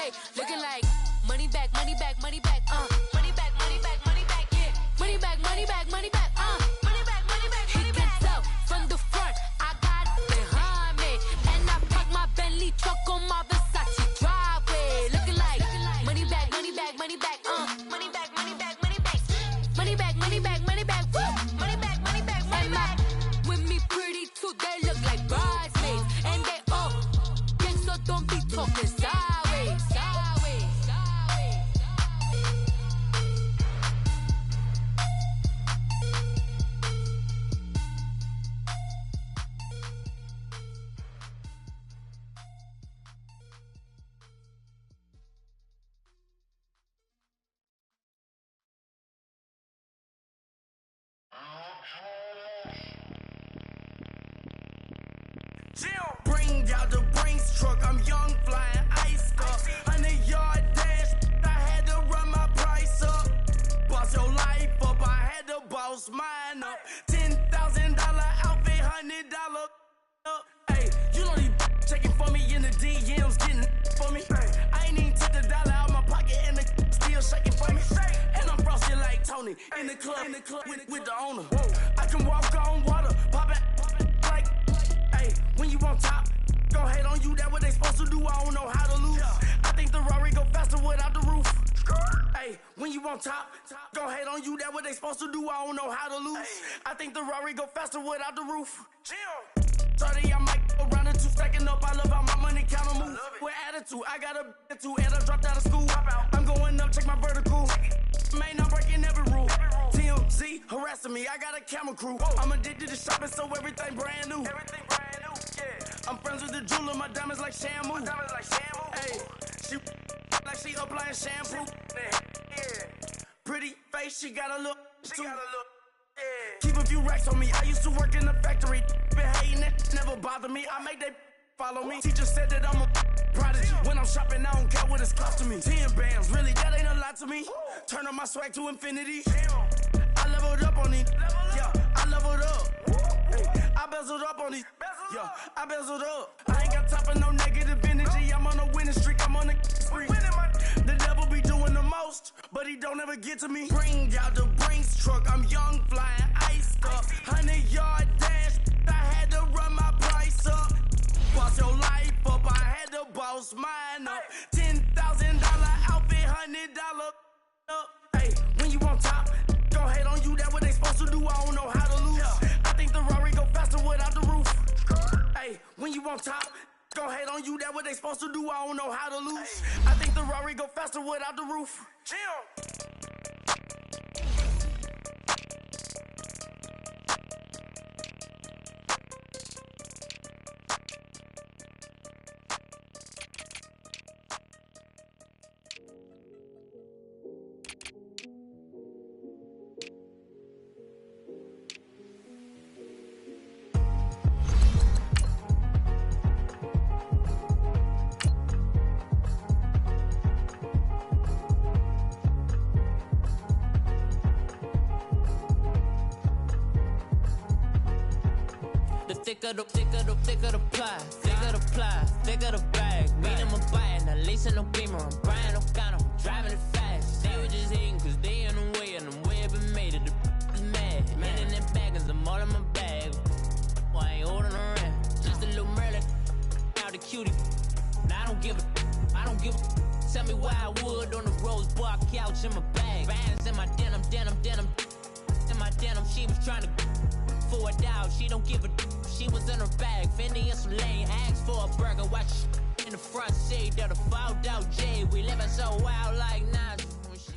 Hey, looking like money back, money back, money back, money back, money back, money back, yeah. Money back, money back, money back, money back, money back, money back. He can tell from the front, I got it behind me, and I park my Bentley truck on my Versace driveway. Looking like money back, money back, money back, money back, money back, money back, money back, money back, money back, woo. Money back, money back, money back. With me pretty too, they look like bridesmaids, and they all gang, so don't be talking sideways, sideways, sideways. Bring out the Brinks truck, I'm young, flying ice up. 100-yard dash, I had to run my price up. Boss your life up, I had to boss mine up. $10,000 outfit, $100 up. Hey, you know these checking for me in the DMs, getting for me. I ain't even took the dollar out my pocket and the still shaking for me. And I'm frosty like Tony in the club with the owner. I can walk on water, pop it like, hey, when you on top, gon' hate on you, that what they supposed to do, I don't know how to lose. I think the Rari go faster without the roof. Hey, when you on top, gon' hate on you, that what they supposed to do, I don't know how to lose. I think the Rari go faster without the roof. 30, I might go round and two, stacking up, I love how my money count on move. With attitude, I got a attitude, and I dropped out of school. I'm going up, check my vertical. Man, I'm breaking every rule. TMZ harassing me, I got a camera crew. I'm addicted to shopping, so everything brand new. I'm friends with the jeweler, my diamonds like Shamu. Hey, she like she applying shampoo. Pretty face, she got a look. Keep a few racks on me. I used to work in the factory. Been hating it, never bother me. I make they follow me. Teacher said that I'm a prodigy. When I'm shopping, I don't care what it's cost to me. 10 bands, really, that ain't a lot to me. Turn up my swag to infinity. I leveled up on these. Yeah, I leveled up. Hey, I bezeled up on these. Yeah, I bezeled up. I ain't got time for no negative energy. I'm on a winning streak. I'm on a spree. The devil be doing the most, but he don't ever get to me. Bring out the Brinks truck. I'm young, flying ice up. 100-yard dash. I had to run my price up. Boss your life up. I had to boss mine up. $10,000 outfit, $100 up. Hey, when you on top, gon' hate on you. That what they supposed to do. I don't know how to lose. I think the Rari go faster without the roof. Hey, when you on top, gon' hate on you. That what they supposed to do. I don't know how to lose. I think the Rari go faster without the roof. Thicker the pie, thicker the bag. Meaning I'm buying, at least in no beamer. I'm buying no gun, I'm driving it fast. They were just hating cause they in the way, and the way I've been made it, the is mad. Man in them baggins, I'm all in my bag. Well, I ain't holding around, just a little Merlin. Now the cutie, now I don't give a. Tell me why I would on the rose bar couch in my bag. Bands in my denim. In my denim, she was trying to for it out, she don't give a. She was in her bag, Fendi and some lane hags for a burger. Watch in the front seat of the fouled out J. We living so wild like Nas.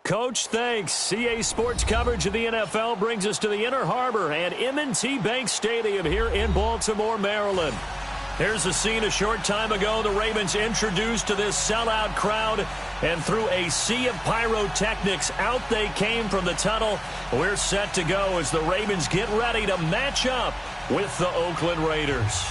Coach, thanks. CA Sports coverage of the NFL brings us to the Inner Harbor and M&T Bank Stadium here in Baltimore, Maryland. Here's the scene a short time ago. The Ravens introduced to this sellout crowd, and through a sea of pyrotechnics, out they came from the tunnel. We're set to go as the Ravens get ready to match up with the Oakland Raiders.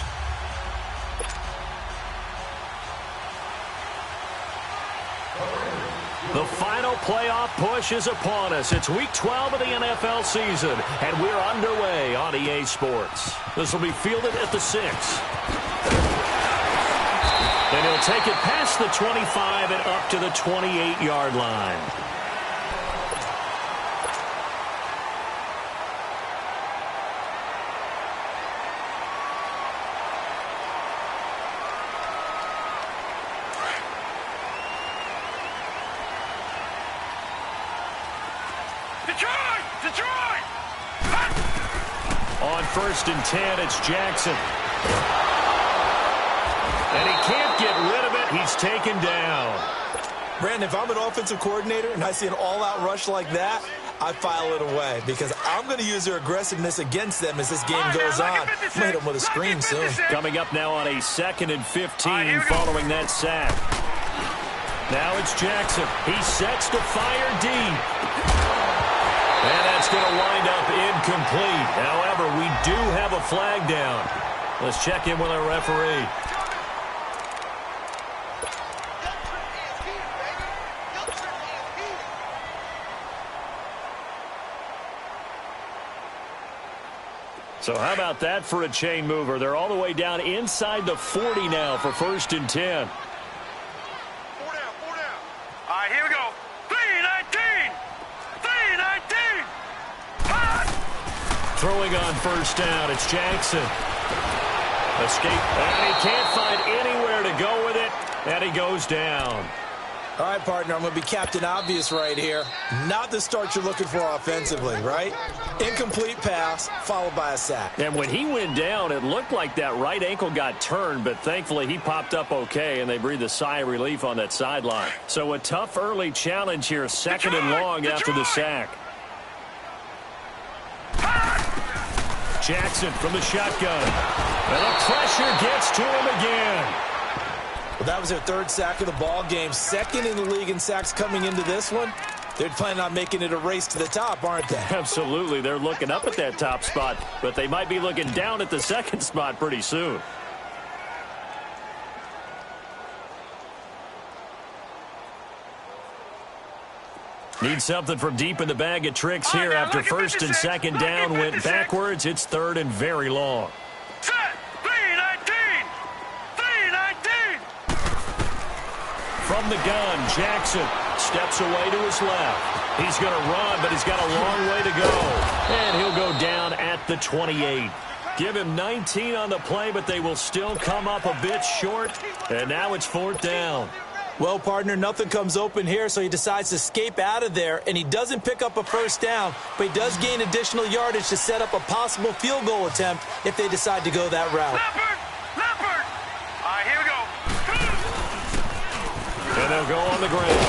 The final playoff push is upon us. It's Week 12 of the NFL season, and we're underway on EA Sports. This will be fielded at the 6. And And he'll take it past the 25 and up to the 28-yard line. Detroit! On 1st and 10, it's Jackson. And he can't get rid of it. He's taken down. Brandon, if I'm an offensive coordinator and I see an all-out rush like that, I file it away because I'm going to use their aggressiveness against them as this game goes on. I'm going to hit them with a screen soon. Coming up now on a 2nd and 15 following that sack. Now it's Jackson. He sets to fire deep. And that's going to wind up incomplete. However, we do have a flag down. Let's check in with our referee. So how about that for a chain mover? They're all the way down inside the 40 now for 1st and 10. 4 down. All right, here we go. 3-19. Throwing on 1st down, it's Jackson. Escape, and he can't find anywhere to go with it, and he goes down. All right, partner, I'm going to be Captain Obvious right here. Not the start you're looking for offensively, right? Incomplete pass, followed by a sack. And when he went down, it looked like that right ankle got turned, but thankfully he popped up okay, and they breathed a sigh of relief on that sideline. So a tough early challenge here, 2nd and long after the sack. Jackson from the shotgun. And the pressure gets to him again. Well, that was their 3rd sack of the ball game. 2nd in the league in sacks coming into this one. They're planning on making it a race to the top, aren't they? Absolutely. They're looking up at that top spot, but they might be looking down at the 2nd spot pretty soon. Need something from deep in the bag of tricks here after 1st and 2nd down went backwards. It's 3rd and very long. Set. 3-19. From the gun, Jackson steps away to his left. He's going to run, but he's got a long way to go. And he'll go down at the 28. Give him 19 on the play, but they will still come up a bit short. And now it's 4th down. Well, partner, nothing comes open here, so he decides to escape out of there, and he doesn't pick up a 1st down, but he does gain additional yardage to set up a possible field goal attempt if they decide to go that route. Leopard! All right, here we go. And they'll go on the ground.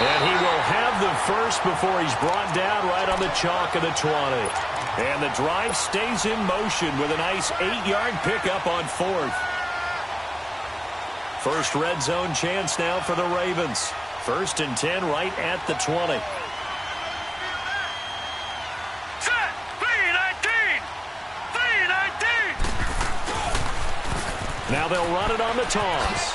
And he will have the first before he's brought down right on the chalk of the 20. And the drive stays in motion with a nice 8-yard pickup on 4th. First red zone chance now for the Ravens. 1st and 10 right at the 20. Set. 3-19. Now they'll run it on the toss.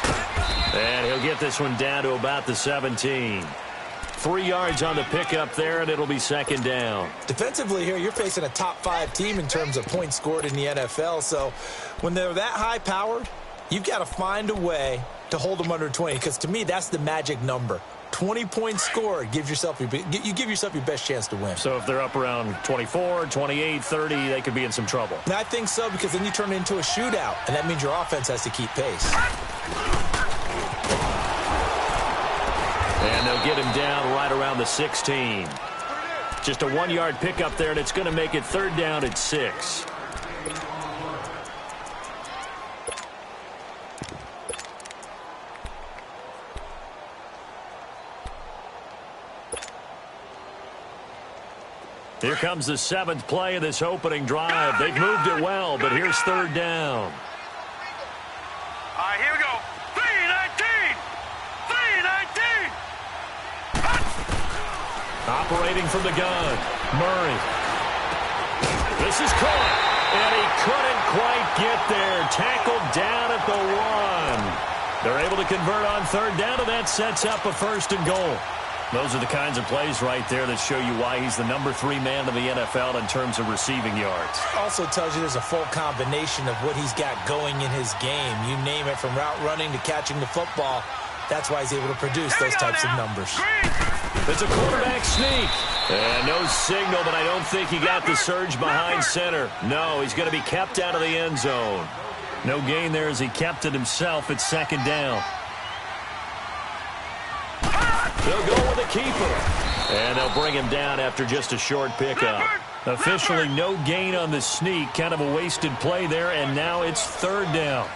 And he'll get this one down to about the 17. 3 yards on the pickup there, and it'll be 2nd down. Defensively here, you're facing a top-5 team in terms of points scored in the NFL. So when they're that high-powered, you've got to find a way to hold them under 20, because to me, that's the magic number. 20 points scored, you give yourself your best chance to win. So if they're up around 24, 28, 30, they could be in some trouble. And I think so, because then you turn it into a shootout, and that means your offense has to keep pace. And they'll get him down right around the 16. Just a 1-yard pickup there, and it's going to make it 3rd down at 6. Here comes the 7th play of this opening drive. They've moved it well, but here's 3rd down. All right, here we go. 3-19. Operating from the gun, Murray. This is caught, and he couldn't quite get there. Tackled down at the 1. They're able to convert on 3rd down, and that sets up a 1st and goal. Those are the kinds of plays right there that show you why he's the number 3 man in the NFL in terms of receiving yards. Also tells you there's a full combination of what he's got going in his game. You name it, from route running to catching the football. That's why he's able to produce those types of numbers. It's a quarterback sneak. And no signal, but I don't think he got the surge behind center. No, he's going to be kept out of the end zone. No gain there as he kept it himself at second down. They'll go with the keeper. And they'll bring him down after just a short pickup. Officially no gain on the sneak. Kind of a wasted play there, and now it's third down.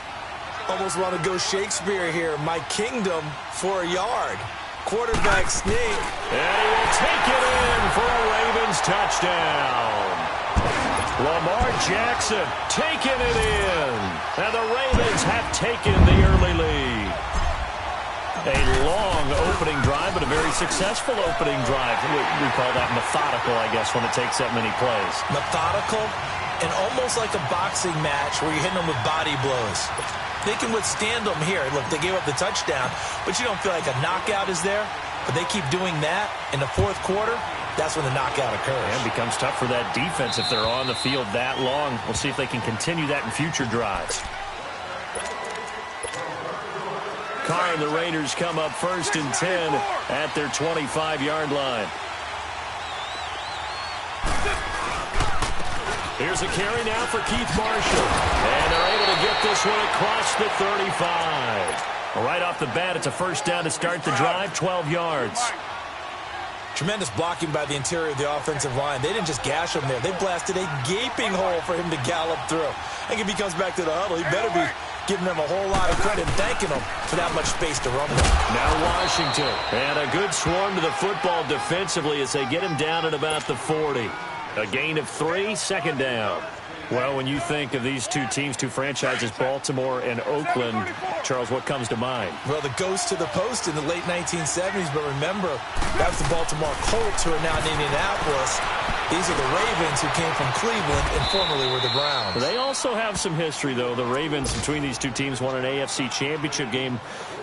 Almost want to go Shakespeare here. My kingdom for a yard. Quarterback sneak. And he will take it in for a Ravens touchdown. Lamar Jackson taking it in. And the Ravens have taken the early lead. A long opening drive, but a very successful opening drive. We call that methodical, I guess, when it takes that many plays. Methodical and almost like a boxing match where you're hitting them with body blows. They can withstand them here. Look, they gave up the touchdown, but you don't feel like a knockout is there. But they keep doing that in the fourth quarter. That's when the knockout occurs. And it becomes tough for that defense if they're on the field that long. We'll see if they can continue that in future drives. Carr and the Raiders come up 1st and 10 at their 25-yard line. Here's a carry now for Keith Marshall. And they're able to get this one across the 35. Right off the bat, it's a first down to start the drive, 12 yards. Tremendous blocking by the interior of the offensive line. They didn't just gash him there. They blasted a gaping hole for him to gallop through. I think if he comes back to the huddle, he better be giving them a whole lot of credit and thanking them for that much space to run with. Now Washington. And a good swarm to the football defensively as they get him down at about the 40. A gain of 3, second down. Well, when you think of these two teams, two franchises, Baltimore and Oakland, Charles, what comes to mind? Well, the ghost to the post in the late 1970s, but remember, that was the Baltimore Colts who are now in Indianapolis. These are the Ravens who came from Cleveland and formerly were the Browns. They also have some history, though. The Ravens, between these two teams, won an AFC championship game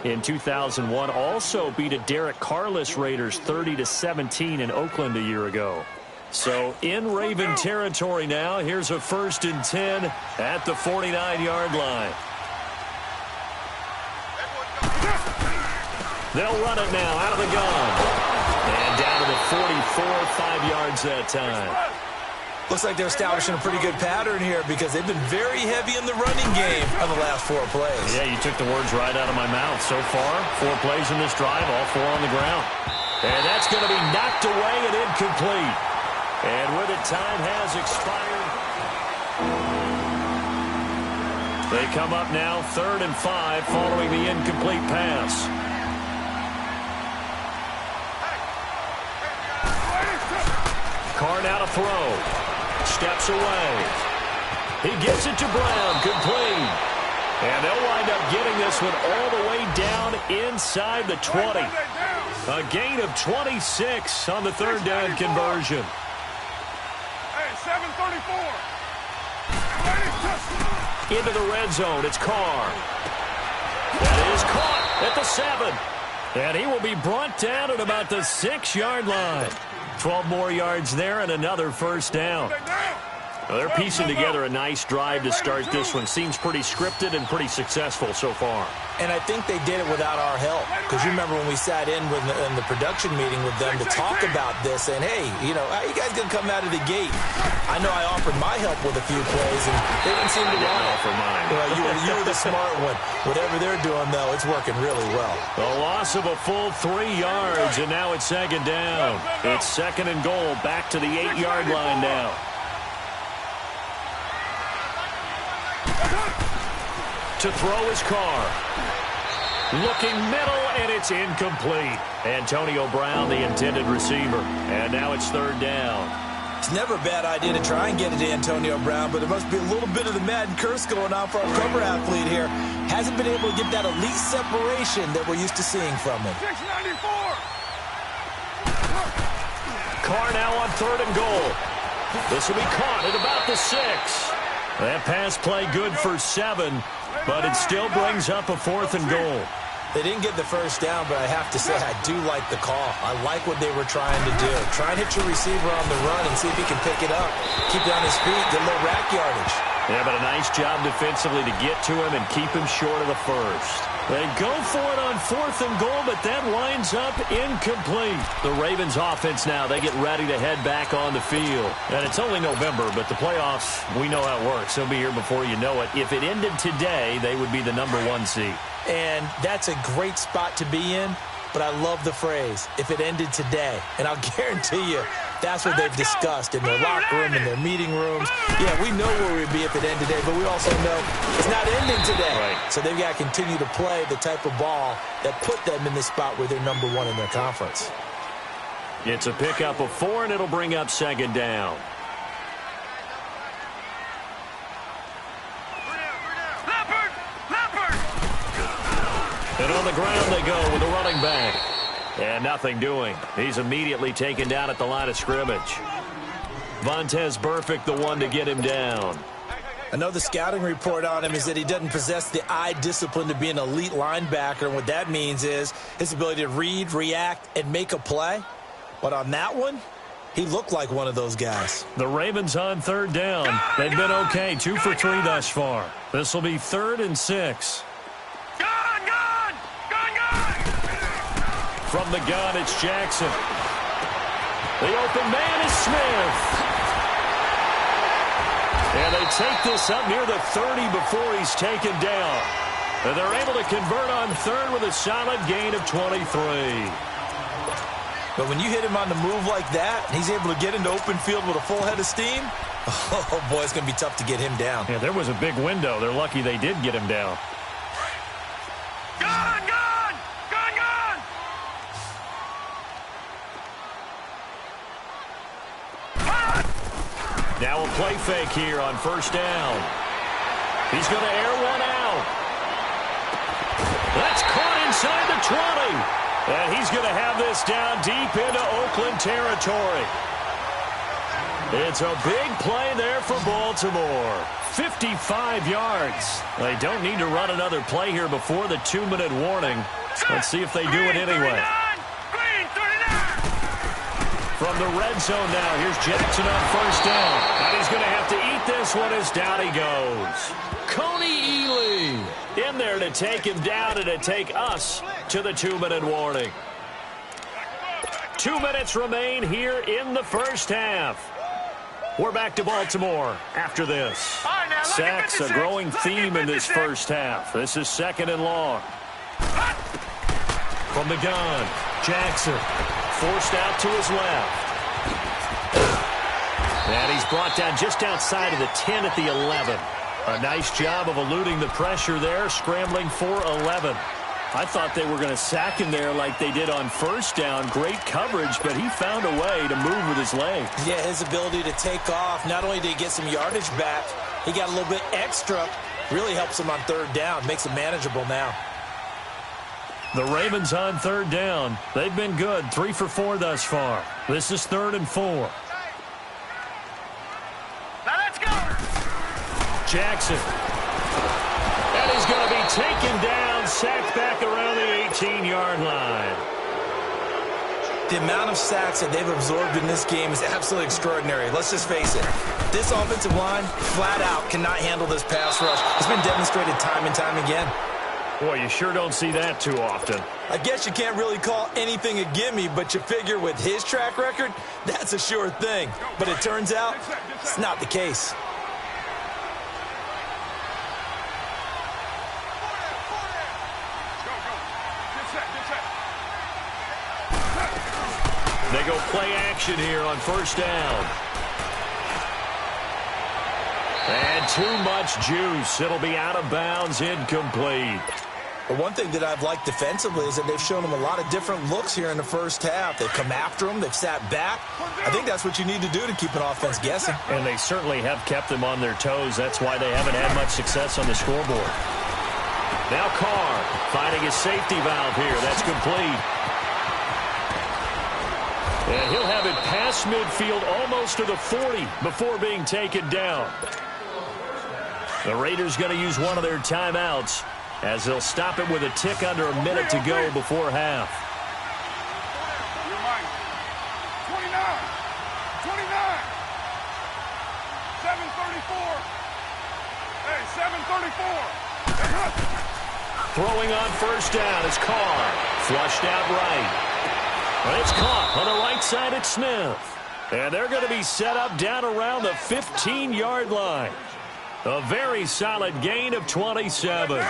in 2001. Also beat a Derek Carless Raiders 30-17 in Oakland a year ago. So in Raven territory now. Here's a 1st and 10 at the 49-yard line. They'll run it now out of the gun. And down to the 44, 5 yards that time. Looks like they're establishing a pretty good pattern here because they've been very heavy in the running game on the last 4 plays. Yeah, you took the words right out of my mouth. So far, 4 plays in this drive, all 4 on the ground. And that's going to be knocked away and incomplete. And with it, time has expired. They come up now 3rd and 5 following the incomplete pass. Carr now to throw. Steps away. He gets it to Brown. Complete. And they'll wind up getting this one all the way down inside the 20. A gain of 26 on the 3rd down conversion. 7:34. Into the red zone. It's Carr. That is caught at the 7. And he will be brought down at about the 6-yard line. 12 more yards there and another first down. Well, they're piecing together a nice drive to start this one. Seems pretty scripted and pretty successful so far. And I think they did it without our help. Because you remember when we sat in the production meeting with them to talk about this, and hey, you know, how you guys going to come out of the gate? I know I offered my help with a few plays, and they didn't seem to want it. Offer mine. Well, you were the smart one. Whatever they're doing, though, it's working really well. The loss of a full 3 yards, and now it's 2nd down. It's 2nd and goal, back to the 8-yard line now. To throw is Carr. Looking middle, and it's incomplete. Antonio Brown, the intended receiver. And now it's 3rd down. It's never a bad idea to try and get it to Antonio Brown, but there must be a little bit of the Madden curse going on for our cover athlete here. Hasn't been able to get that elite separation that we're used to seeing from him. 694. Carr now on 3rd and goal. This will be caught at about the 6. That pass play good for 7, but it still brings up a 4th and goal. They didn't get the first down, but I have to say I do like the call. I like what they were trying to do. Try and hit your receiver on the run and see if he can pick it up. Keep it on his feet, get a little rack yardage. Yeah, but a nice job defensively to get to him and keep him short of the first. They go for it on 4th and goal, but that winds up incomplete. The Ravens offense now, they get ready to head back on the field. And it's only November, but the playoffs, we know how it works. They'll be here before you know it. If it ended today, they would be the #1 seed. And that's a great spot to be in, but I love the phrase, if it ended today. And I'll guarantee you, that's what they've discussed in their locker room, in their meeting rooms. Yeah, we know where we'd be if it ended today, but we also know it's not ending today. Right. So they've got to continue to play the type of ball that put them in the spot where they're #1 in their conference. It's a pickup of 4, and it'll bring up 2nd down. And on the ground they go with a running back. And nothing doing. He's immediately taken down at the line of scrimmage. Vontaze Burfict, the one to get him down. I know the scouting report on him is that he doesn't possess the eye discipline to be an elite linebacker. And what that means is his ability to read, react, and make a play. But on that one, he looked like one of those guys. The Ravens on 3rd down. They've been okay, 2 for 3 thus far. This will be 3rd and 6. From the gun, it's Jackson. The open man is Smith. And they take this up near the 30 before he's taken down. And they're able to convert on 3rd with a solid gain of 23. But when you hit him on the move like that, and he's able to get into open field with a full head of steam, oh boy, it's going to be tough to get him down. Yeah, there was a big window. They're lucky they did get him down. Now a play fake here on 1st down. He's going to air one out. That's caught inside the 20. And he's going to have this down deep into Oakland territory. It's a big play there for Baltimore. 55 yards. They don't need to run another play here before the 2-minute warning. Let's see if they do it anyway. From the red zone now, here's Jackson on 1st down. And he's going to have to eat this one as down he goes. Coney Ely in there to take him down and to take us to the 2-minute warning. 2 minutes remain here in the first half. We're back to Baltimore after this. Sacks, a growing theme in this first half. This is 2nd and long. From the gun, Jackson. Forced out to his left. And he's brought down just outside of the 10 at the 11. A nice job of eluding the pressure there, scrambling for 11. I thought they were going to sack him there like they did on 1st down. Great coverage, but he found a way to move with his legs. Yeah, his ability to take off, not only did he get some yardage back, he got a little bit extra. Really helps him on 3rd down, makes it manageable now. The Ravens on 3rd down. They've been good, 3 for 4 thus far. This is 3rd and 4. Now let's go. Jackson. And he's going to be taken down, sacked back around the 18-yard line. The amount of sacks that they've absorbed in this game is absolutely extraordinary. Let's just face it. This offensive line, flat out, cannot handle this pass rush. It's been demonstrated time and time again. Boy, you sure don't see that too often. I guess you can't really call anything a gimme, but you figure with his track record, that's a sure thing. But it turns out, it's not the case. They go play action here on 1st down. And too much juice. It'll be out of bounds, incomplete. But one thing that I've liked defensively is that they've shown them a lot of different looks here in the first half. They've come after them. They've sat back. I think that's what you need to do to keep an offense guessing. And they certainly have kept them on their toes. That's why they haven't had much success on the scoreboard. Now Carr finding his safety valve here. That's complete. And he'll have it past midfield almost to the 40 before being taken down. The Raiders going to use one of their timeouts. as they'll stop it with a tick under a minute to go before half. 29. 7:34. Hey, 7:34. Throwing on first down is Carr. Flushed out right. And it's caught on the right side at Smith. And they're going to be set up down around the 15-yard line. A very solid gain of 27. 6:18.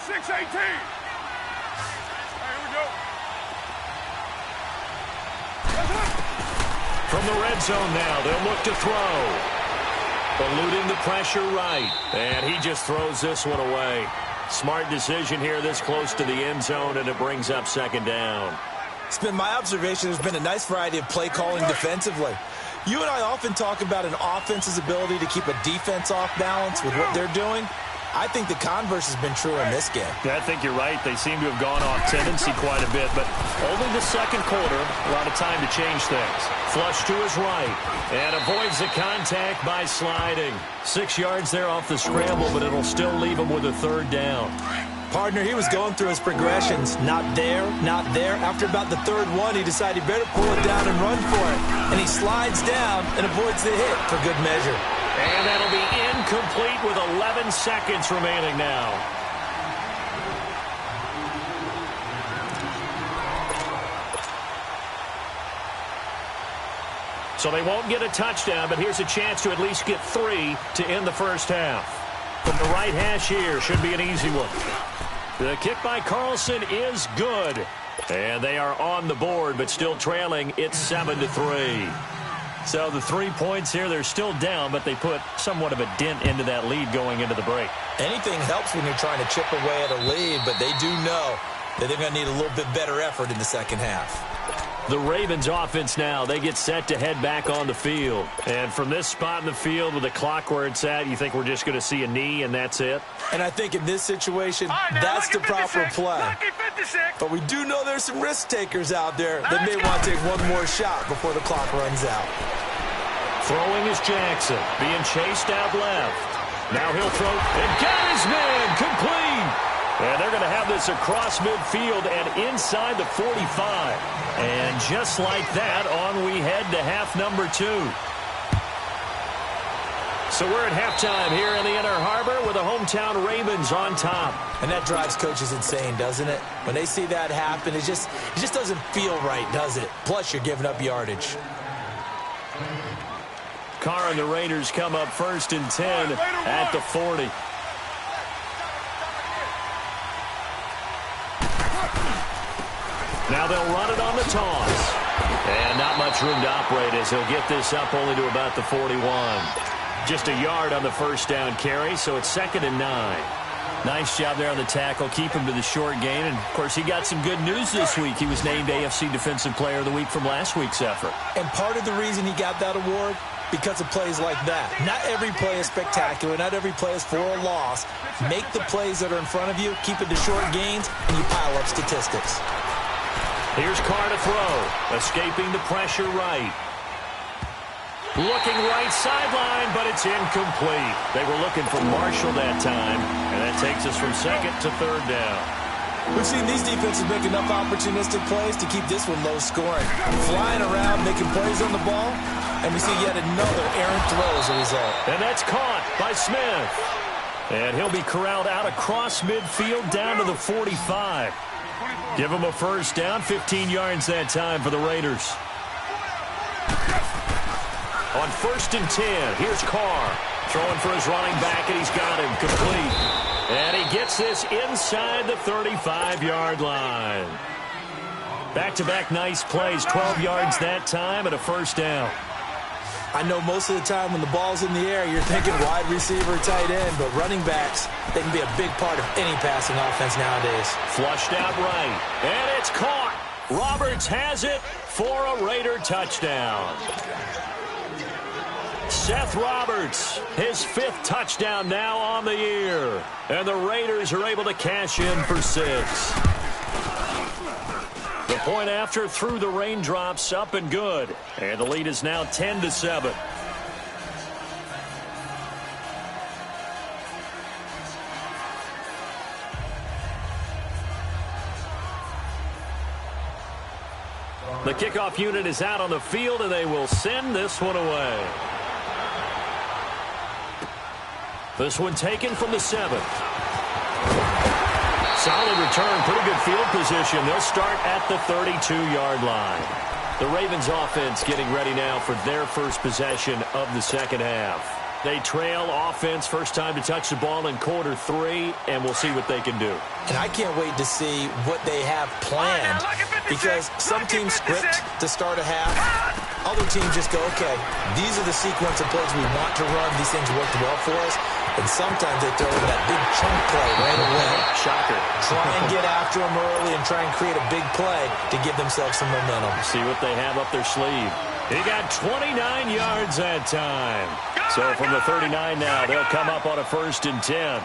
Hey, here we go. From the red zone now, they'll look to throw. Eluding the pressure right. And he just throws this one away. Smart decision here this close to the end zone, and it brings up second down. It's been my observation there's been a nice variety of play calling defensively. You and I often talk about an offense's ability to keep a defense off balance with what they're doing. I think the converse has been true in this game. Yeah, I think you're right. They seem to have gone off tendency quite a bit, but only the second quarter, a lot of time to change things. Flush to his right, and avoids the contact by sliding. 6 yards there off the scramble, but it'll still leave him with a third down. Partner, he was going through his progressions. Not there, not there. After about the third one, he decided he better pull it down and run for it. And he slides down and avoids the hit for good measure. And that'll be incomplete with 11 seconds remaining now. So they won't get a touchdown, but here's a chance to at least get 3 to end the first half. From the right hash here, should be an easy one. The kick by Carlson is good. And they are on the board, but still trailing. It's 7-3. So the 3 points here, they're still down, but they put somewhat of a dent into that lead going into the break. Anything helps when you're trying to chip away at a lead, but they do know that they're going to need a little bit better effort in the second half. The Ravens offense now, they get set to head back on the field. And from this spot in the field with the clock where it's at, you think we're just going to see a knee and that's it? And I think in this situation, that's the proper play. But we do know there's some risk takers out there that may want to take one more shot before the clock runs out. Throwing is Jackson, being chased out left. Now he'll throw and got his man complete. And they're going to have this across midfield and inside the 45. And just like that, on we head to half number 2. So we're at halftime here in the Inner Harbor with the hometown Ravens on top. And that drives coaches insane, doesn't it? When they see that happen, it just doesn't feel right, does it? Plus, you're giving up yardage. Carr and the Raiders come up first and 10 at the 40. Now they'll run it on the toss. And not much room to operate as he'll get this up only to about the 41. Just a yard on the first down carry, so it's 2nd and 9. Nice job there on the tackle. Keep him to the short gain. And, of course, he got some good news this week. He was named AFC Defensive Player of the Week from last week's effort. And part of the reason he got that award, because of plays like that. Not every play is spectacular. Not every play is for a loss. Make the plays that are in front of you, keep it to short gains, and you pile up statistics. Here's Carr to throw. Escaping the pressure right. Looking right sideline, but it's incomplete. They were looking for Marshall that time, and that takes us from 2nd to 3rd down. We've seen these defenses make enough opportunistic plays to keep this one low scoring. Flying around, making plays on the ball, and we see yet another errant throw as a result. And that's caught by Smith. And he'll be corralled out across midfield down to the 45. Give him a first down, 15 yards that time for the Raiders. On 1st and 10, here's Carr. Throwing for his running back, and he's got him complete. And he gets this inside the 35-yard line. Back-to-back nice plays, 12 yards that time and a first down. I know most of the time when the ball's in the air, you're thinking wide receiver, tight end, but running backs, they can be a big part of any passing offense nowadays. Flushed out right, and it's caught. Roberts has it for a Raider touchdown. Seth Roberts, his 5th touchdown now on the year. And the Raiders are able to cash in for 6. The point after through the raindrops, up and good. And the lead is now 10-7. The kickoff unit is out on the field, and they will send this one away. This one taken from the 7. Solid return, pretty good field position. They'll start at the 32-yard line. The Ravens offense getting ready now for their first possession of the second half. They trail offense, first time to touch the ball in quarter 3, and we'll see what they can do. And I can't wait to see what they have planned, because some teams script to start a half. Other teams just go, okay, these are the sequence of plays we want to run. These things worked well for us. And sometimes they throw in that big chunk play right away. Shocker. Try and get after them early and try and create a big play to give themselves some momentum. See what they have up their sleeve. He got 29 yards that time. So from the 39 now, they'll come up on a 1st and 10.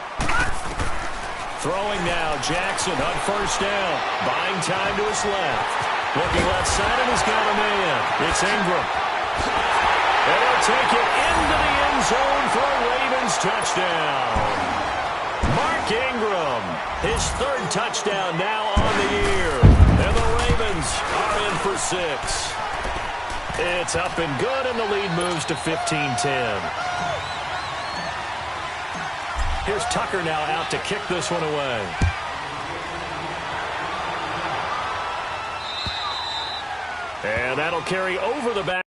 Throwing now, Jackson on 1st down. Buying time to his left. Looking left side, and he's got a man. It's Ingram. And he'll take it into the end zone for a Ravens touchdown. Mark Ingram, his 3rd touchdown now on the year. And the Ravens are in for 6. It's up and good, and the lead moves to 15-10. Here's Tucker now out to kick this one away. And that'll carry over the back.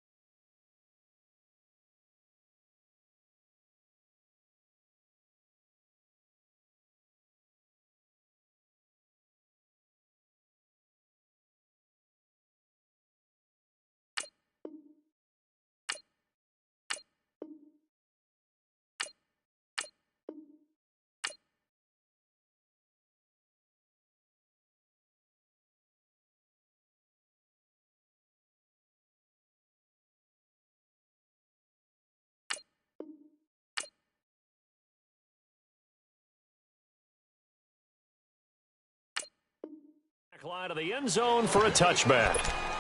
Line of the end zone for a touchback.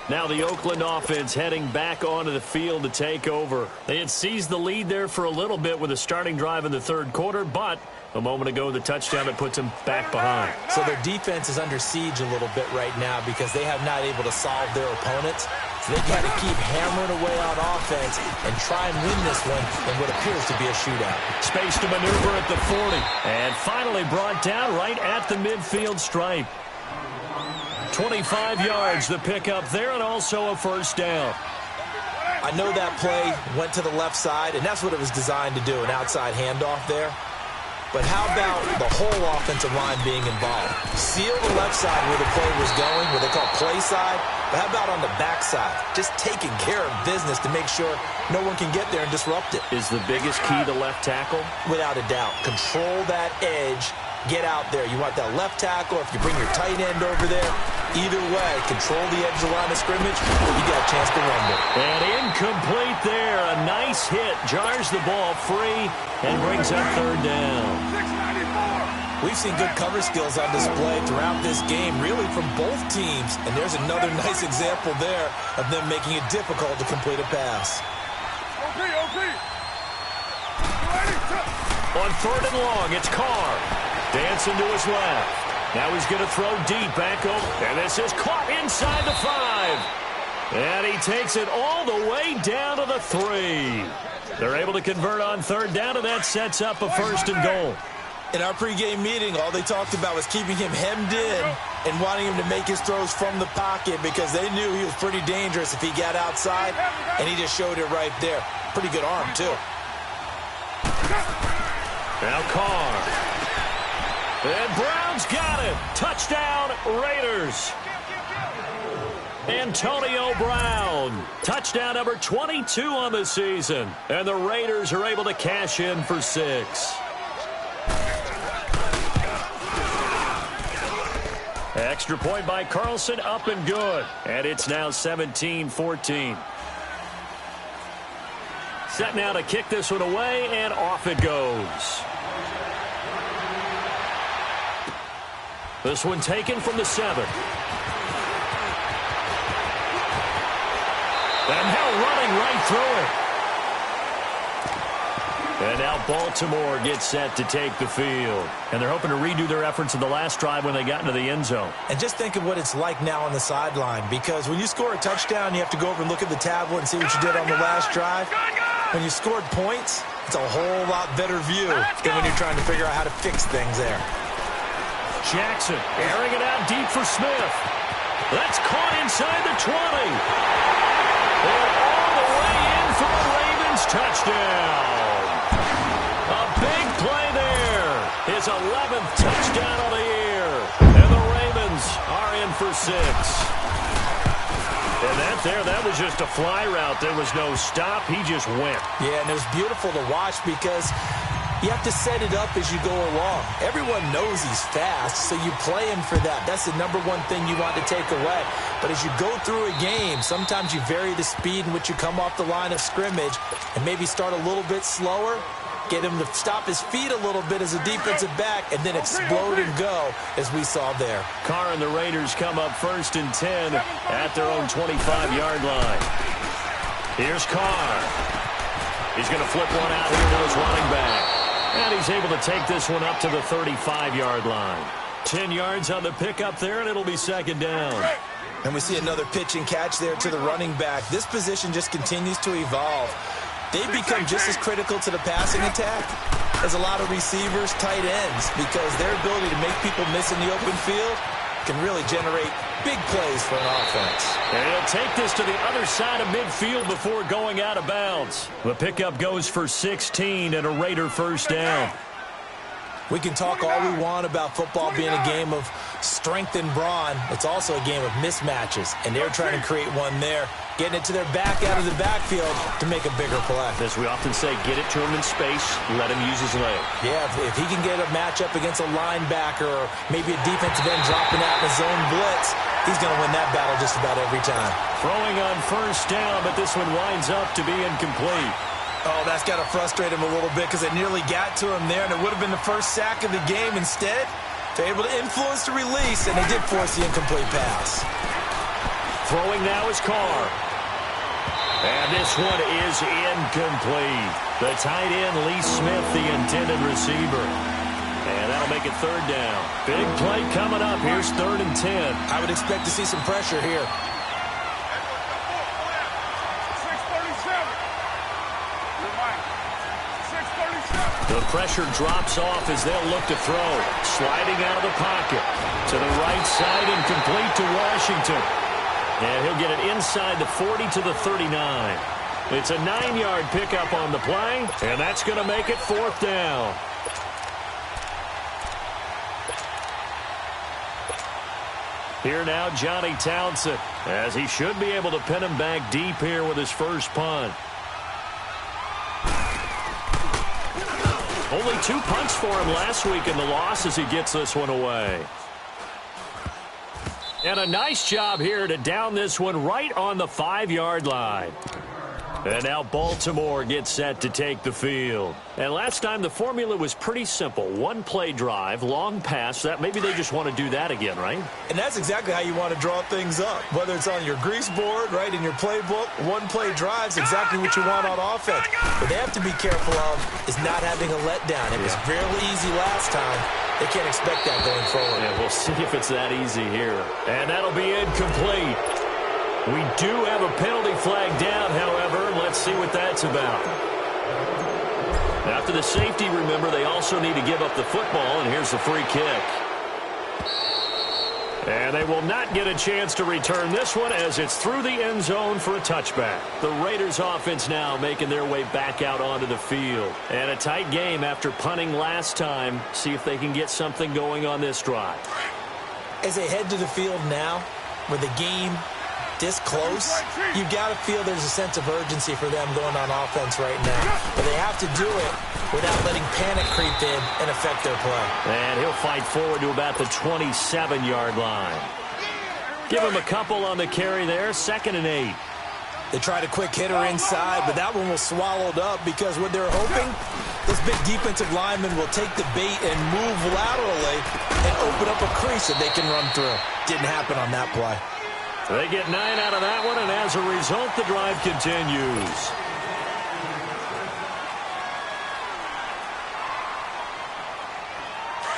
Now the Oakland offense heading back onto the field to take over. They had seized the lead there for a little bit with a starting drive in the 3rd quarter, but a moment ago the touchdown that puts them back behind. So their defense is under siege a little bit right now because they have not able to solve their opponents. So they got to keep hammering away on offense and try and win this one in what appears to be a shootout. Space to maneuver at the 40. And finally brought down right at the midfield stripe. 25 yards the pickup there, and also a 1st down. I know that play went to the left side, and that's what it was designed to do, an outside handoff there. But how about the whole offensive line being involved? Seal the left side where the play was going, what they call play side, but how about on the back side? Just taking care of business to make sure no one can get there and disrupt it. Is the biggest key to left tackle? Without a doubt. Control that edge. Get out there. You want that left tackle, if you bring your tight end over there, either way, control the edge of the line of scrimmage, you got a chance to rumble. And incomplete there. A nice hit. Jars the ball free and brings up 3rd down. We've seen good cover skills on display throughout this game, really from both teams. And there's another nice example there of them making it difficult to complete a pass. On 3rd and long, it's Carr. Dancing to his left. Now he's going to throw deep back over. And this is caught inside the 5. And he takes it all the way down to the 3. They're able to convert on 3rd down, and that sets up a 1st and goal. In our pregame meeting, all they talked about was keeping him hemmed in and wanting him to make his throws from the pocket because they knew he was pretty dangerous if he got outside, and he just showed it right there. Pretty good arm, too. Now Carr. And Brown's got it. Touchdown, Raiders. Antonio Brown. Touchdown number 22 on the season. And the Raiders are able to cash in for 6. Extra point by Carlson, up and good. And it's now 17-14. Set now to kick this one away, and off it goes. This one taken from the 7. And now running right through it. And now Baltimore gets set to take the field. And they're hoping to redo their efforts in the last drive when they got into the end zone. And just think of what it's like now on the sideline, because when you score a touchdown, you have to go over and look at the tablet and see what you did on the last drive. When you scored points, it's a whole lot better view than when you're trying to figure out how to fix things there. Jackson airing it out deep for Smith. That's caught inside the 20. And all the way in for a Ravens touchdown. A big play there. His 11th touchdown of the year. And the Ravens are in for 6. And that was just a fly route. There was no stop. He just went. Yeah, and it was beautiful to watch because you have to set it up as you go along. Everyone knows he's fast, so you play him for that. That's the number one thing you want to take away. But as you go through a game, sometimes you vary the speed in which you come off the line of scrimmage and maybe start a little bit slower, get him to stop his feet a little bit as a defensive back, and then explode and go, as we saw there. Carr and the Raiders come up 1st and 10 at their own 25-yard line. Here's Carr. He's going to flip one out here to his running back. And he's able to take this one up to the 35-yard line. 10 yards on the pickup there, and it'll be 2nd down. And we see another pitch and catch there to the running back. This position just continues to evolve. They become just as critical to the passing attack as a lot of receivers, tight ends, because their ability to make people miss in the open field can really generate big plays for an offense. And he'll take this to the other side of midfield before going out of bounds. The pickup goes for 16 and a Raider 1st down. We can talk all we want about football being a game of strength and brawn. It's also a game of mismatches, and they're trying to create one there, getting it to their back out of the backfield to make a bigger play. As we often say, get it to him in space, let him use his leg. Yeah, if he can get a matchup against a linebacker or maybe a defensive end dropping out in a zone blitz, he's going to win that battle just about every time. Throwing on 1st down, but this one winds up to be incomplete. Oh, that's got to frustrate him a little bit because it nearly got to him there, and it would have been the first sack of the game. Instead, they're able to influence the release, and they did force the incomplete pass. Throwing now is Carr. And this one is incomplete. The tight end, Lee Smith, the intended receiver. And that'll make it 3rd down. Big play coming up. Here's 3rd and 10. I would expect to see some pressure here. The pressure drops off as they'll look to throw. Sliding out of the pocket. To the right side and complete to Washington. And he'll get it inside the 40 to the 39. It's a 9-yard pickup on the play, and that's going to make it 4th down. Here now, Johnny Townsend, as he should be able to pin him back deep here with his first punt. Only 2 punts for him last week in the loss as he gets this one away. And a nice job here to down this one right on the 5-yard line. And now Baltimore gets set to take the field. And last time the formula was pretty simple. 1-play drive, long pass. That maybe they just want to do that again, right? And that's exactly how you want to draw things up. Whether it's on your grease board, right, in your playbook, 1-play drive's exactly what you want on offense. What they have to be careful of is not having a letdown. It was fairly easy last time. They can't expect that going forward. Yeah, we'll see if it's that easy here. And that'll be incomplete. We do have a penalty flag down, however. Let's see what that's about. After the safety, remember, they also need to give up the football, and here's the free kick. And they will not get a chance to return this one as it's through the end zone for a touchback. The Raiders offense now making their way back out onto the field. And a tight game after punting last time. See if they can get something going on this drive. As they head to the field now, with the game this close, you've got to feel there's a sense of urgency for them going on offense right now. But they have to do it without letting panic creep in and affect their play. And he'll fight forward to about the 27-yard line. Give him a couple on the carry there, 2nd and 8. They tried a quick hitter inside, but that one was swallowed up because what they're hoping, this big defensive lineman will take the bait and move laterally and open up a crease that they can run through. Didn't happen on that play. They get 9 out of that one, and as a result, the drive continues.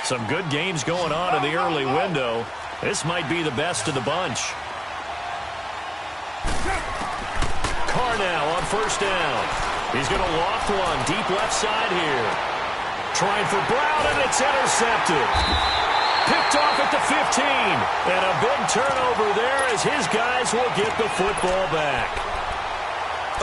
Some good games going on in the early window. This might be the best of the bunch. Carr now on first down. He's going to loft one deep left side here. Trying for Brown, and it's intercepted. Picked off at the 15. And a big turnover there as his guys will get the football back.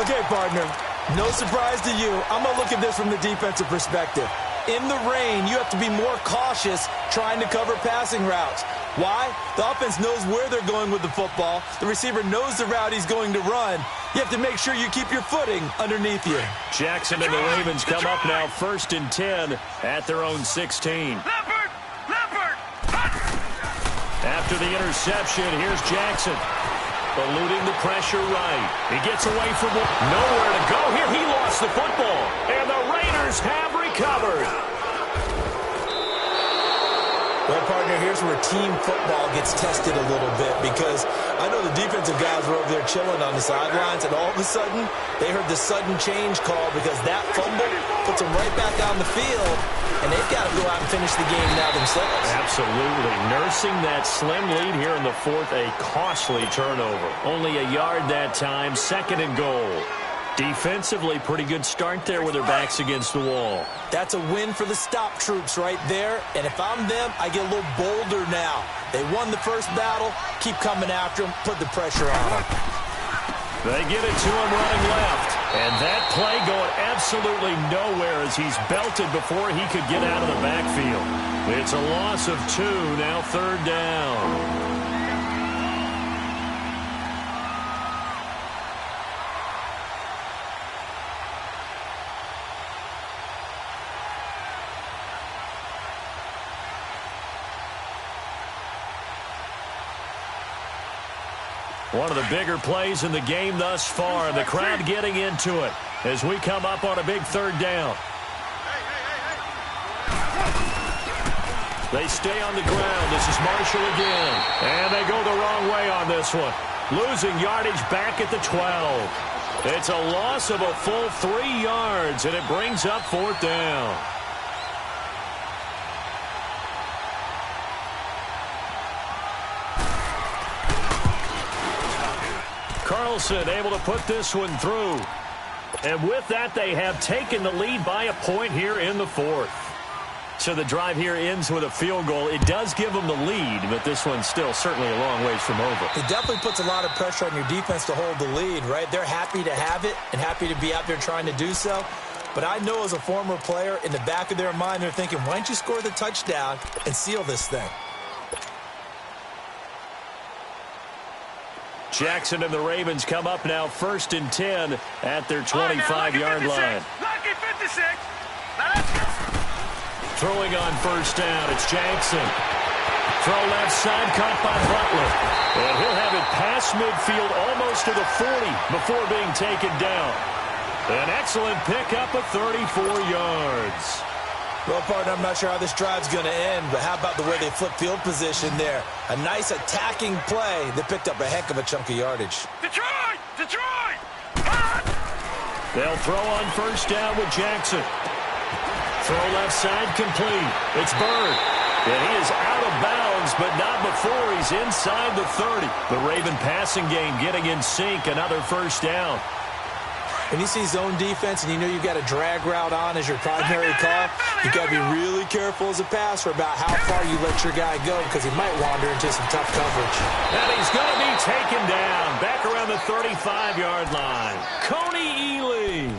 Okay, partner, no surprise to you. I'm going to look at this from the defensive perspective. In the rain, you have to be more cautious trying to cover passing routes. Why? The offense knows where they're going with the football. The receiver knows the route he's going to run. You have to make sure you keep your footing underneath you. Jackson and the Ravens come up now 1st and 10 at their own 16. Leopard! After the interception, here's Jackson. Eluding the pressure right. He gets away from nowhere to go. Here he lost the football. And the Raiders have recovered. Well, partner, here's where team football gets tested a little bit because I know the defensive guys were over there chilling on the sidelines, and all of a sudden, they heard the sudden change call because that fumble puts them right back on the field, and they've got to go out and finish the game now themselves. Absolutely. Nursing that slim lead here in the fourth, a costly turnover. Only a yard that time, 2nd and goal. Defensively, pretty good start there with their backs against the wall. That's a win for the stop troops right there. And if I'm them, I get a little bolder now. They won the first battle. Keep coming after them. Put the pressure on them. They get it to him running left. And that play going absolutely nowhere as he's belted before he could get out of the backfield. It's a loss of 2, now 3rd down. One of the bigger plays in the game thus far. The crowd getting into it as we come up on a big 3rd down. They stay on the ground. This is Marshall again. And they go the wrong way on this one. Losing yardage back at the 12. It's a loss of a full 3 yards, and it brings up 4th down. Carlson able to put this one through. And with that, they have taken the lead by a point here in the 4th. So the drive here ends with a field goal. It does give them the lead, but this one's still certainly a long ways from over. It definitely puts a lot of pressure on your defense to hold the lead, right? They're happy to have it and happy to be out there trying to do so. But I know as a former player, in the back of their mind, they're thinking, why don't you score the touchdown and seal this thing? Jackson and the Ravens come up now 1st and 10 at their 25-yard line. Lucky 56. Throwing on first down, it's Jackson. Throw left side, caught by Butler. And he'll have it past midfield almost to the 40 before being taken down. An excellent pickup of 34 yards. Well, partner, I'm not sure how this drive's going to end, but how about the way they flip field position there? A nice attacking play that picked up a heck of a chunk of yardage. Detroit! They'll throw on first down with Jackson. Throw left side complete. It's Bird. And he is out of bounds, but not before he's inside the 30. The Raven passing game getting in sync. Another first down. When you see zone defense and you know you've got a drag route on as your primary call, you've got to be really careful as a passer about how far you let your guy go because he might wander into some tough coverage. And he's going to be taken down back around the 35-yard line. Coney Ely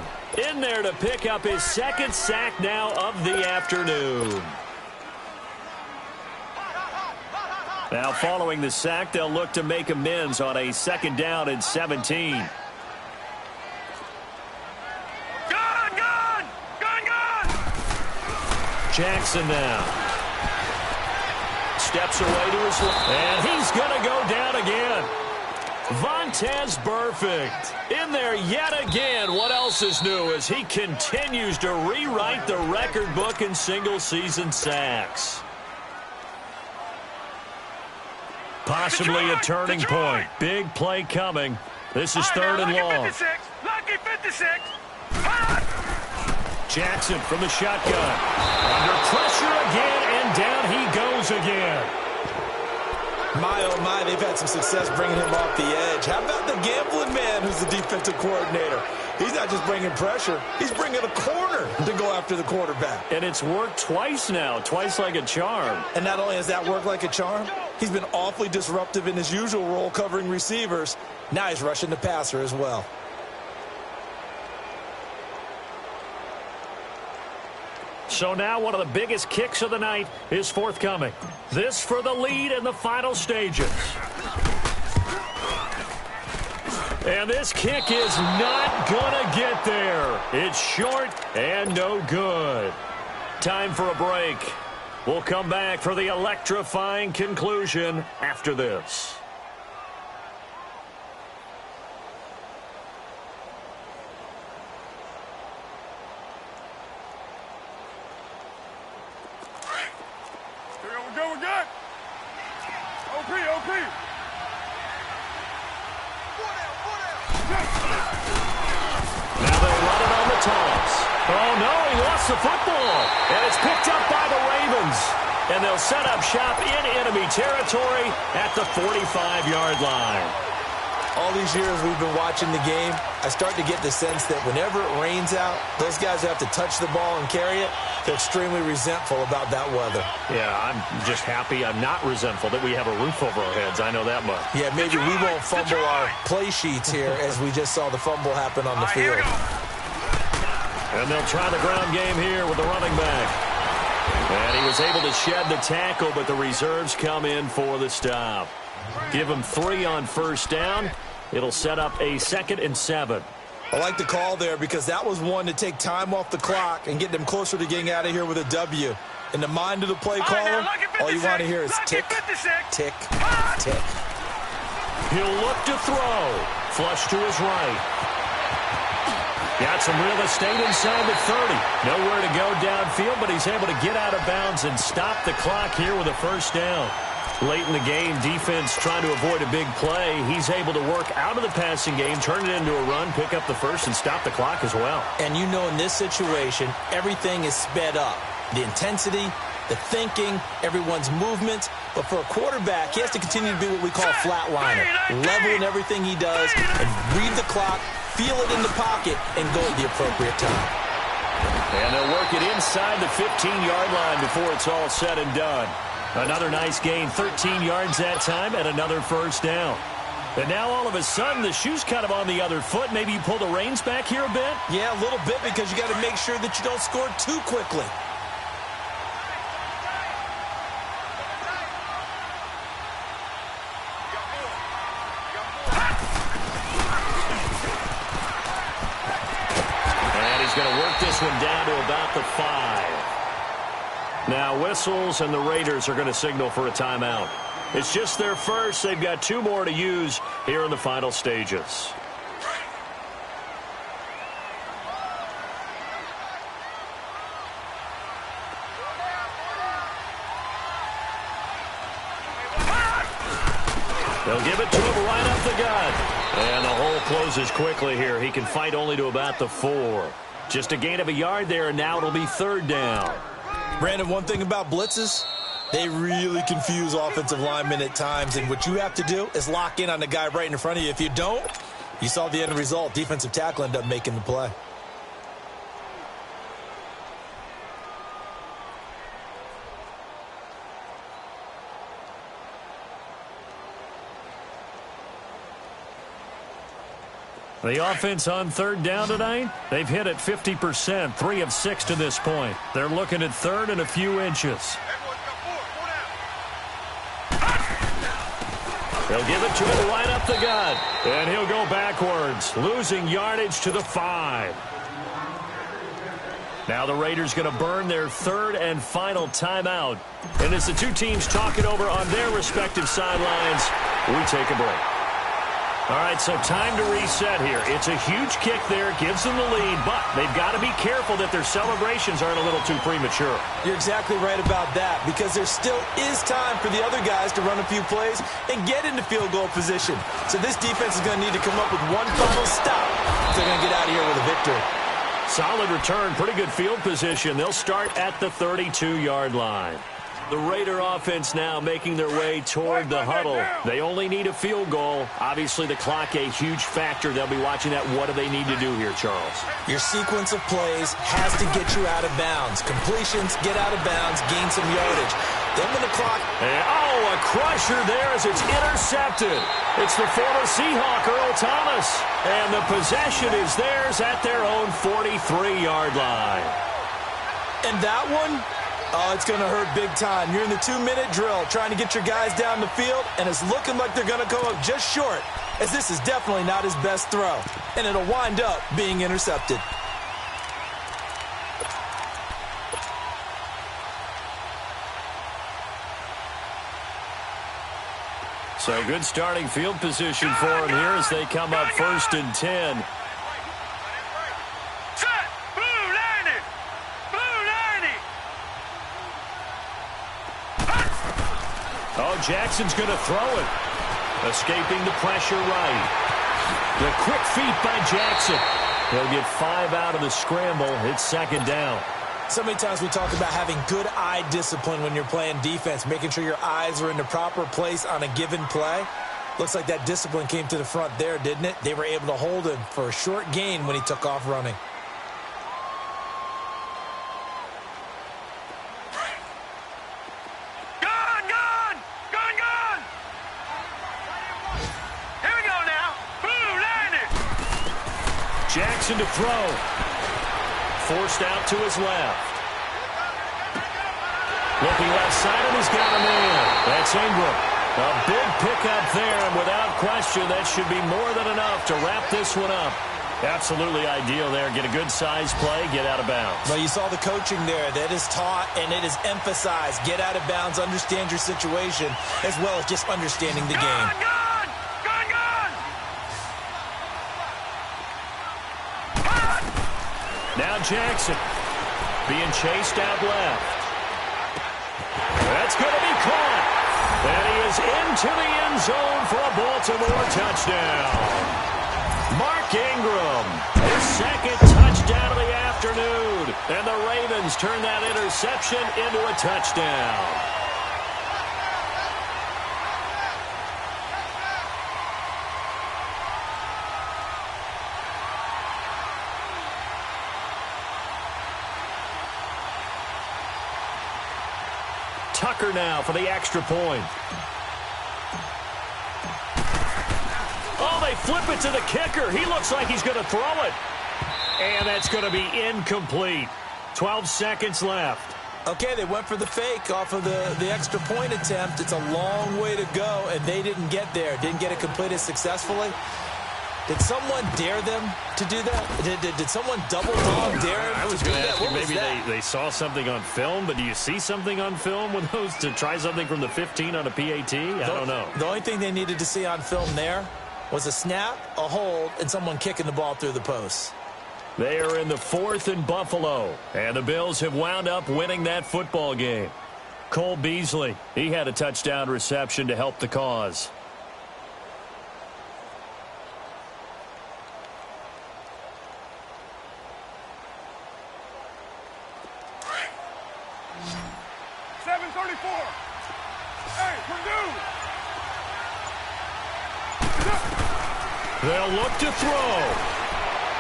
in there to pick up his 2nd sack now of the afternoon. Now following the sack, they'll look to make amends on a 2nd down and 17. Jackson now. Steps away to his left. And he's going to go down again. Vontaze Burfict in there yet again. What else is new as he continues to rewrite the record book in single-season sacks. Possibly a turning point. Big play coming. This is 3rd and long. Lucky 56. Jackson from the shotgun. Under pressure again, and And down he goes again. My, oh my, they've had some success bringing him off the edge. How about the gambling man who's the defensive coordinator? He's not just bringing pressure, he's bringing a corner to go after the quarterback. And it's worked twice now, twice like a charm. And not only has that worked like a charm, he's been awfully disruptive in his usual role covering receivers. Now he's rushing the passer as well. So now one of the biggest kicks of the night is forthcoming. This for the lead in the final stages. And this kick is not gonna get there. It's short and no good. Time for a break. We'll come back for the electrifying conclusion after this. We're good. OP. Now they'll run it on the toss. Oh, no, he lost the football. And it's picked up by the Ravens. And they'll set up shop in enemy territory at the 45-yard line. All these years we've been watching the game, I start to get the sense that whenever it rains out, those guys who have to touch the ball and carry it, they're extremely resentful about that weather. Yeah, I'm just happy I'm not resentful that we have a roof over our heads. I know that much. Yeah, maybe we won't fumble our play sheets here as we just saw the fumble happen on the field. And they'll try the ground game here with the running back. And he was able to shed the tackle, but the reserves come in for the stop. Give him 3 on first down. It'll set up a 2nd and 7. I like the call there because that was one to take time off the clock and get them closer to getting out of here with a W. In the mind of the play caller, all you want to hear is tick, tick, tick. He'll look to throw. Flush to his right. Got some real estate inside the 30. Nowhere to go downfield, but he's able to get out of bounds and stop the clock here with a first down. Late in the game, defense trying to avoid a big play. He's able to work out of the passing game, turn it into a run, pick up the first, and stop the clock as well. And you know in this situation, everything is sped up. The intensity, the thinking, everyone's movement. But for a quarterback, he has to continue to be what we call a flatliner. Level in everything he does and read the clock, feel it in the pocket, and go at the appropriate time. And they'll work it inside the 15-yard line before it's all said and done. Another nice gain, 13 yards that time, and another first down. And now all of a sudden, the shoe's kind of on the other foot. Maybe you pull the reins back here a bit? Yeah, a little bit because you got to make sure that you don't score too quickly. And he's going to work this one down to about the 5. Now whistles, and the Raiders are going to signal for a timeout. It's just their first. They've got 2 more to use here in the final stages. They'll give it to him right up the gut. And the hole closes quickly here. He can fight only to about the 4. Just a gain of a yard there, and now it'll be 3rd down. Brandon, one thing about blitzes, they really confuse offensive linemen at times, and what you have to do is lock in on the guy right in front of you. If you don't, you saw the end result. Defensive tackle ended up making the play. The offense on 3rd down tonight, they've hit it 50%, 3 of 6 to this point. They're looking at 3rd and a few inches. They'll give it to him right up the gut, and he'll go backwards, losing yardage to the 5. Now the Raiders going to burn their 3rd and final timeout. And as the 2 teams talk it over on their respective sidelines, we take a break. All right, so time to reset here. It's a huge kick there, gives them the lead, but they've got to be careful that their celebrations aren't a little too premature. You're exactly right about that, because there still is time for the other guys to run a few plays and get into field goal position. So this defense is going to need to come up with one final stop if they're going to get out of here with a victory. Solid return, pretty good field position. They'll start at the 32-yard line. The Raider offense now making their way toward the huddle. They only need a field goal. Obviously, the clock a huge factor. They'll be watching that. What do they need to do here, Charles? Your sequence of plays has to get you out of bounds. Completions, get out of bounds, gain some yardage. Then when the clock... a crusher there as it's intercepted. It's the former Seahawk, Earl Thomas. And the possession is theirs at their own 43-yard line. And that one... oh, it's going to hurt big time. You're in the 2-minute drill trying to get your guys down the field, and it's looking like they're going to come up just short, as this is definitely not his best throw, and it'll wind up being intercepted. So good starting field position for him here as they come up 1st and 10. Oh, Jackson's going to throw it. Escaping the pressure right. The quick feet by Jackson. He'll get 5 out of the scramble. It's 2nd down. So many times we talk about having good eye discipline when you're playing defense, making sure your eyes are in the proper place on a given play. Looks like that discipline came to the front there, didn't it? They were able to hold him for a short gain when he took off running. Jackson to throw. Forced out to his left. Looking left side, and he's got a man. That's Ingram. A big pickup there, and without question, that should be more than enough to wrap this one up. Absolutely ideal there. Get a good size play, get out of bounds. Well, you saw the coaching there. That is taught, and it is emphasized. Get out of bounds, understand your situation, as well as just understanding the game. Now Jackson being chased out left. That's going to be caught. And he is into the end zone for a Baltimore touchdown. Mark Ingram, his 2nd touchdown of the afternoon. And the Ravens turn that interception into a touchdown. Tucker now for the extra point. Oh, they flip it to the kicker. He looks like he's going to throw it. And that's going to be incomplete. 12 seconds left. Okay, they went for the fake off of the extra point attempt. It's a long way to go, and they didn't get there. Didn't get it completed successfully. Did someone dare them to do that? Did someone double dog dare them? I was going to ask you, maybe they saw something on film, but do you see something on film with those to try something from the 15 on a PAT? I don't know. The only thing they needed to see on film there was a snap, a hold, and someone kicking the ball through the post. They are in the 4th and Buffalo, and the Bills have wound up winning that football game. Cole Beasley, he had a touchdown reception to help the cause. They'll look to throw.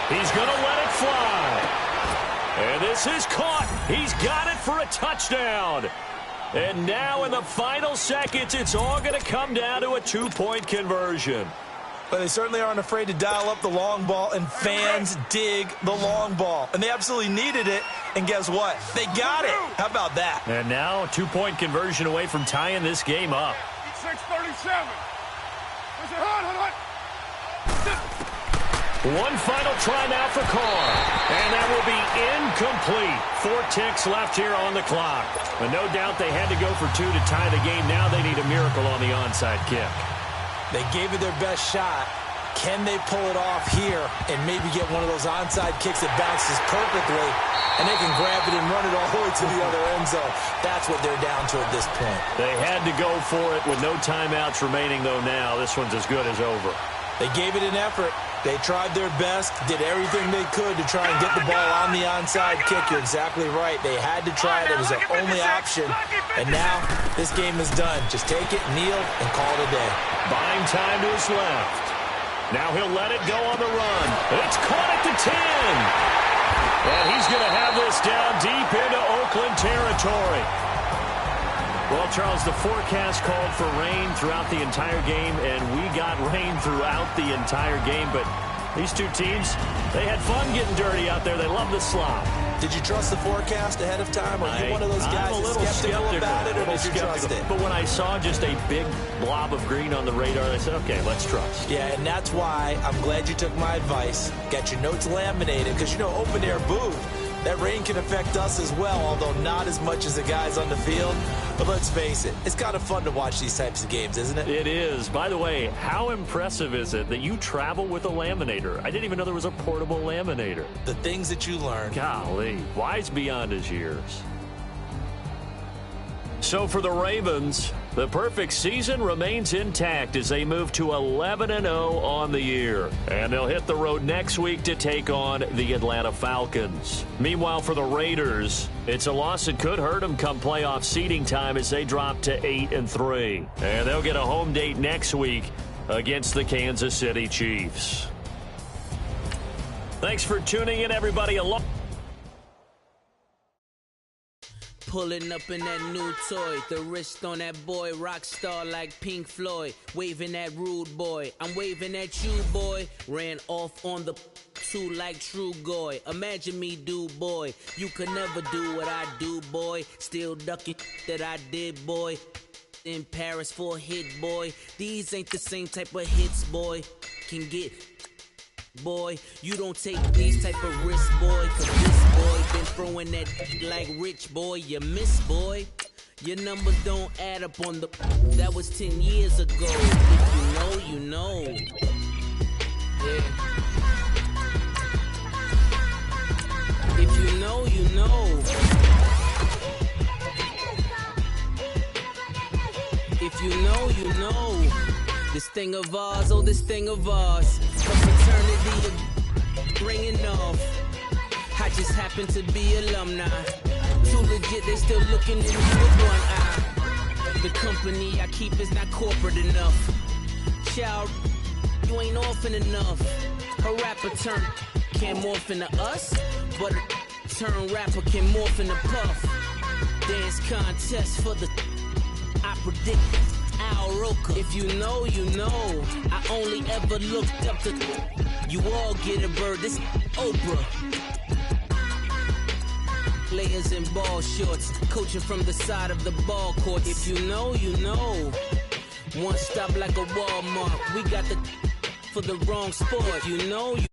He's going to let it fly. And this is caught. He's got it for a touchdown. And now in the final seconds, it's all going to come down to a 2-point conversion. But they certainly aren't afraid to dial up the long ball, and fans dig the long ball. And they absolutely needed it, and guess what? They got it. How about that? And now a 2-point conversion away from tying this game up. 6:37. One final try now for Carr. And that will be incomplete. 4 ticks left here on the clock. But no doubt they had to go for 2 to tie the game. Now they need a miracle on the onside kick. They gave it their best shot. Can they pull it off here and maybe get one of those onside kicks that bounces perfectly, and they can grab it and run it all the way to the other end zone? That's what they're down to at this point. They had to go for it with no timeouts remaining, though, now. This one's as good as over. They gave it an effort. They tried their best, did everything they could to try and get the ball on the onside kick. You're exactly right. They had to try it. It was their only option. And now this game is done. Just take it, kneel, and call it a day. Buying time to his left. Now he'll let it go on the run. It's caught at the 10. And he's going to have this down deep into Oakland territory. Well, Charles, the forecast called for rain throughout the entire game, and we got rain throughout the entire game. But these two teams, they had fun getting dirty out there. They love the slop. Did you trust the forecast ahead of time? Or are you one of those guys that's skeptical about it, or did you trust it? But when I saw just a big blob of green on the radar, I said, okay, let's trust. Yeah, and that's why I'm glad you took my advice. Got your notes laminated, because, you know, open-air booth, that rain can affect us as well, although not as much as the guys on the field. But let's face it, it's kind of fun to watch these types of games, isn't it? It is. By the way, how impressive is it that you travel with a laminator? I didn't even know there was a portable laminator. The things that you learn. Golly, wise beyond his years. So for the Ravens, the perfect season remains intact as they move to 11-0 on the year. And they'll hit the road next week to take on the Atlanta Falcons. Meanwhile, for the Raiders, it's a loss that could hurt them come playoff seeding time as they drop to 8-3. And they'll get a home date next week against the Kansas City Chiefs. Thanks for tuning in, everybody. Pulling up in that new toy, the wrist on that boy, rock star like Pink Floyd, waving at rude boy, I'm waving at you boy, ran off on the two like True Goy, imagine me do boy, you could never do what I do boy, still ducking that I did boy, in Paris for a hit boy, these ain't the same type of hits boy, can get boy, you don't take these type of risks, boy, cause this boy been throwing that like rich boy, you miss, boy. Your numbers don't add up on the, that was 10 years ago. If you know, you know. Yeah. If you know, you know. If you know, you know. This thing of ours, oh, this thing of ours. A fraternity of ringing off. I just happen to be alumni. Too legit, they still looking at me with one eye. The company I keep is not corporate enough. Child, you ain't orphan enough. A rapper turn can't morph into us, but a turn rapper can morph into Puff. Dance contest for the, I predict Al Roker. If you know, you know. I only ever looked up to, you all get a bird, this Oprah. Players in ball shorts, coaching from the side of the ball court. If you know, you know. One stop like a Walmart. We got the for the wrong sport. You know, you